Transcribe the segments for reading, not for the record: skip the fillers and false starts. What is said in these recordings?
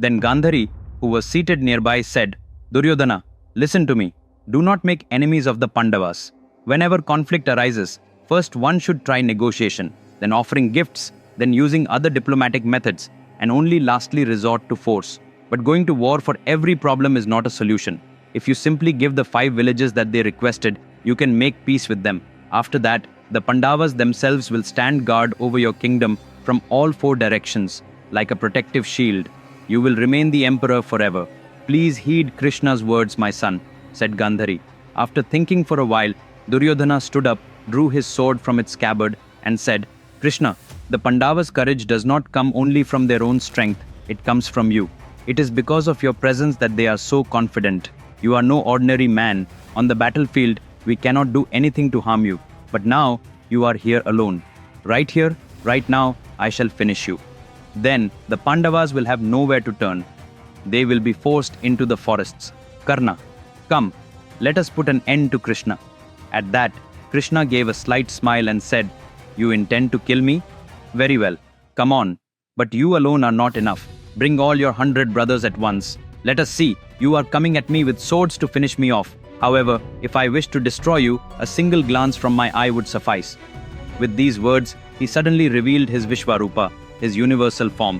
Then Gandhari, who was seated nearby, said, Duryodhana, listen to me. Do not make enemies of the Pandavas. Whenever conflict arises, first one should try negotiation, then offering gifts, then using other diplomatic methods, and only lastly resort to force. But going to war for every problem is not a solution. If you simply give the 5 villages that they requested, you can make peace with them. After that, the Pandavas themselves will stand guard over your kingdom from all 4 directions, like a protective shield. You will remain the emperor forever. Please heed Krishna's words, my son, said Gandhari. After thinking for a while, Duryodhana stood up, drew his sword from its scabbard, and said, Krishna, the Pandavas' courage does not come only from their own strength, it comes from you. It is because of your presence that they are so confident. You are no ordinary man. On the battlefield, we cannot do anything to harm you. But now, you are here alone. Right here, right now, I shall finish you. Then, the Pandavas will have nowhere to turn. They will be forced into the forests. Karna, come, let us put an end to Krishna. At that, Krishna gave a slight smile and said, You intend to kill me? Very well, come on. But you alone are not enough. Bring all your 100 brothers at once. Let us see, you are coming at me with swords to finish me off. However, if I wish to destroy you, a single glance from my eye would suffice. With these words, he suddenly revealed his Vishwaroopa, his universal form.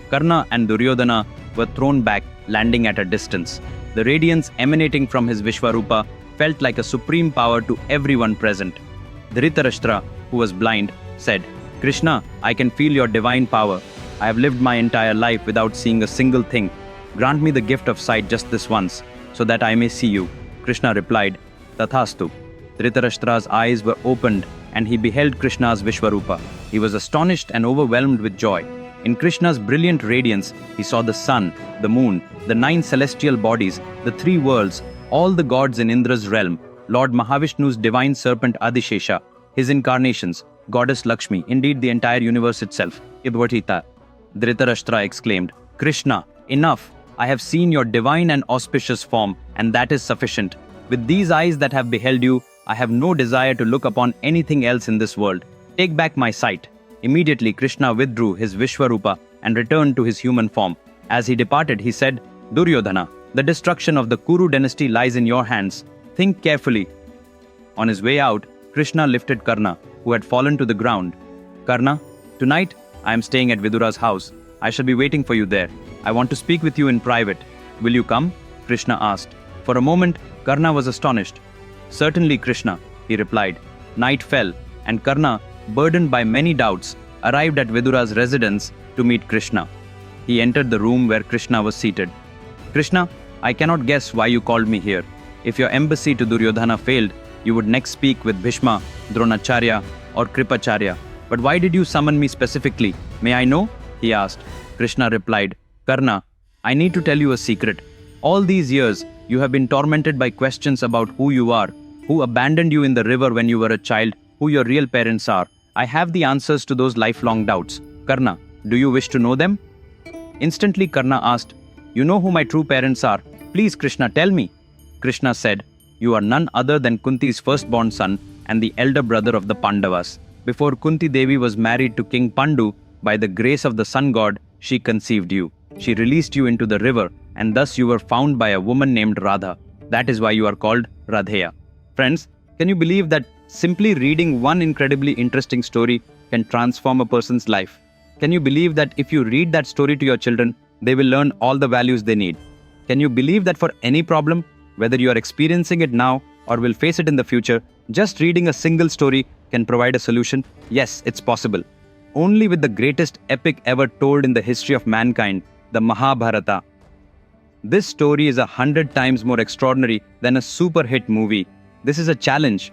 Karna and Duryodhana were thrown back, landing at a distance. The radiance emanating from his Vishwaroopa felt like a supreme power to everyone present. Dhritarashtra, who was blind, said, Krishna, I can feel your divine power. I have lived my entire life without seeing a single thing. Grant me the gift of sight just this once, so that I may see you. Krishna replied, Tathastu. Dhritarashtra's eyes were opened, and he beheld Krishna's Vishwaroopa. He was astonished and overwhelmed with joy. In Krishna's brilliant radiance, he saw the sun, the moon, the 9 celestial bodies, the 3 worlds, all the gods in Indra's realm, Lord Mahavishnu's divine serpent Adishesha, his incarnations, Goddess Lakshmi, indeed the entire universe itself, Ibhvatita. Dhritarashtra exclaimed, Krishna, enough! I have seen your divine and auspicious form, and that is sufficient. With these eyes that have beheld you, I have no desire to look upon anything else in this world. Take back my sight. Immediately Krishna withdrew his Vishwaroopa and returned to his human form. As he departed, he said, Duryodhana, the destruction of the Kuru dynasty lies in your hands. Think carefully. On his way out, Krishna lifted Karna, who had fallen to the ground. Karna, tonight I am staying at Vidura's house. I shall be waiting for you there. I want to speak with you in private. Will you come? Krishna asked. For a moment, Karna was astonished. Certainly, Krishna, he replied. Night fell, and Karna, burdened by many doubts, arrived at Vidura's residence to meet Krishna. He entered the room where Krishna was seated. Krishna, I cannot guess why you called me here. If your embassy to Duryodhana failed, you would next speak with Bhishma, Dronacharya, or Kripacharya. But why did you summon me specifically? May I know? He asked. Krishna replied, Karna, I need to tell you a secret. All these years, you have been tormented by questions about who you are, who abandoned you in the river when you were a child, who your real parents are. I have the answers to those lifelong doubts. Karna, do you wish to know them? Instantly, Karna asked, You know who my true parents are. Please, Krishna, tell me. Krishna said, You are none other than Kunti's firstborn son and the elder brother of the Pandavas. Before Kunti Devi was married to King Pandu, by the grace of the sun god, she conceived you. She released you into the river, and thus you were found by a woman named Radha. That is why you are called Radheya. Friends, can you believe that simply reading one incredibly interesting story can transform a person's life? Can you believe that if you read that story to your children, they will learn all the values they need? Can you believe that for any problem, whether you are experiencing it now or will face it in the future, just reading a single story can provide a solution? Yes, it's possible. Only with the greatest epic ever told in the history of mankind, the Mahabharata. This story is 100 times more extraordinary than a super hit movie. This is a challenge.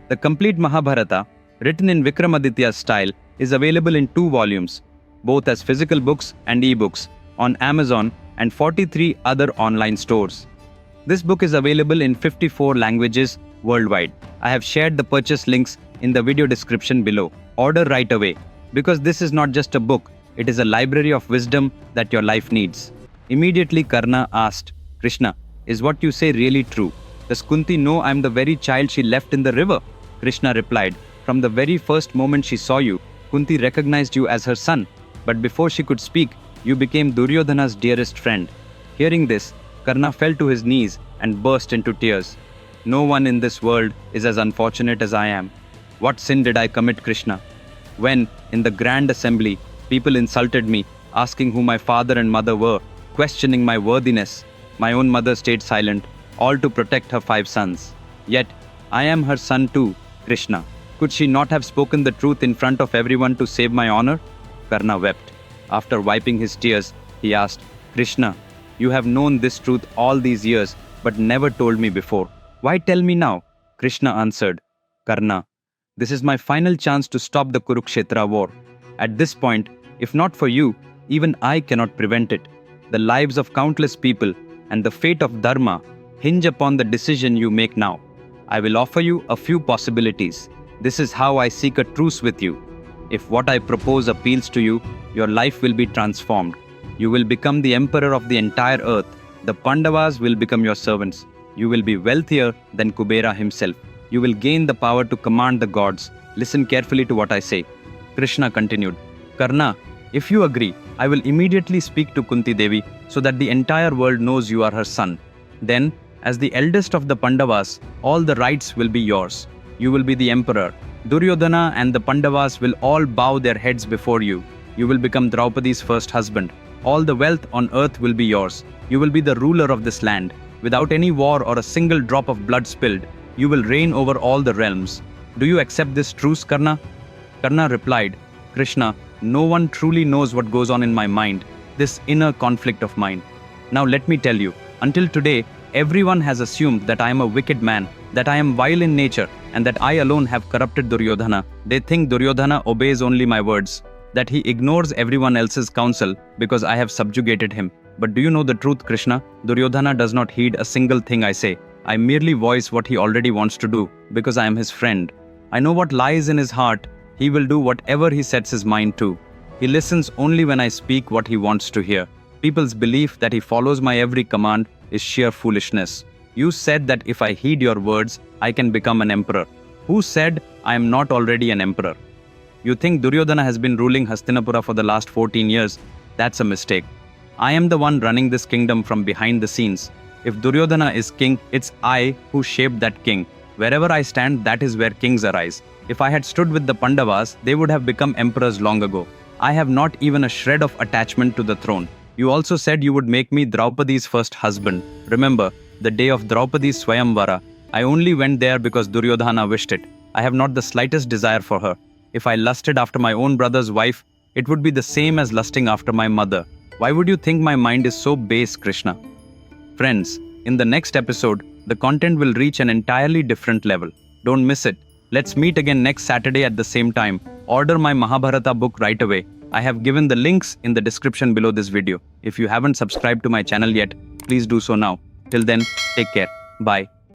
The complete Mahabharata, written in Vikramaditya's style, is available in 2 volumes, both as physical books and e-books, on Amazon and 43 other online stores. This book is available in 54 languages worldwide. I have shared the purchase links in the video description below. Order right away, because this is not just a book, it is a library of wisdom that your life needs. Immediately Karna asked, Krishna, is what you say really true? Does Kunti know I am the very child she left in the river? Krishna replied, From the very first moment she saw you, Kunti recognized you as her son. But before she could speak, You became Duryodhana's dearest friend. Hearing this, Karna fell to his knees and burst into tears. No one in this world is as unfortunate as I am. What sin did I commit, Krishna? When, in the grand assembly, people insulted me, asking who my father and mother were, questioning my worthiness, my own mother stayed silent, all to protect her 5 sons. Yet, I am her son too, Krishna. Could she not have spoken the truth in front of everyone to save my honor? Karna wept. After wiping his tears, he asked, Krishna, you have known this truth all these years, but never told me before. Why tell me now? Krishna answered, Karna, this is my final chance to stop the Kurukshetra war. At this point, if not for you, even I cannot prevent it. The lives of countless people and the fate of Dharma hinge upon the decision you make now. I will offer you a few possibilities. This is how I seek a truce with you. If what I propose appeals to you, your life will be transformed. You will become the emperor of the entire earth. The Pandavas will become your servants. You will be wealthier than Kubera himself. You will gain the power to command the gods. Listen carefully to what I say. Krishna continued, Karna, if you agree, I will immediately speak to Kunti Devi so that the entire world knows you are her son. Then, as the eldest of the Pandavas, all the rights will be yours. You will be the emperor. Duryodhana and the Pandavas will all bow their heads before you. You will become Draupadi's first husband. All the wealth on earth will be yours. You will be the ruler of this land. Without any war or a single drop of blood spilled, you will reign over all the realms. Do you accept this truce, Karna? Karna replied, Krishna, no one truly knows what goes on in my mind, this inner conflict of mine. Now let me tell you, until today, everyone has assumed that I am a wicked man, that I am vile in nature, and that I alone have corrupted Duryodhana. They think Duryodhana obeys only my words, that he ignores everyone else's counsel because I have subjugated him. But do you know the truth, Krishna? Duryodhana does not heed a single thing I say. I merely voice what he already wants to do because I am his friend. I know what lies in his heart. He will do whatever he sets his mind to. He listens only when I speak what he wants to hear. People's belief that he follows my every command is sheer foolishness. You said that if I heed your words, I can become an emperor. Who said I am not already an emperor? You think Duryodhana has been ruling Hastinapura for the last 14 years? That's a mistake. I am the one running this kingdom from behind the scenes. If Duryodhana is king, it's I who shaped that king. Wherever I stand, that is where kings arise. If I had stood with the Pandavas, they would have become emperors long ago. I have not even a shred of attachment to the throne. You also said you would make me Draupadi's first husband. Remember, the day of Draupadi's Swayamvara, I only went there because Duryodhana wished it. I have not the slightest desire for her. If I lusted after my own brother's wife, it would be the same as lusting after my mother. Why would you think my mind is so base, Krishna? Friends, in the next episode, the content will reach an entirely different level. Don't miss it. Let's meet again next Saturday at the same time. Order my Mahabharata book right away. I have given the links in the description below this video. If you haven't subscribed to my channel yet, please do so now. Till then, take care. Bye.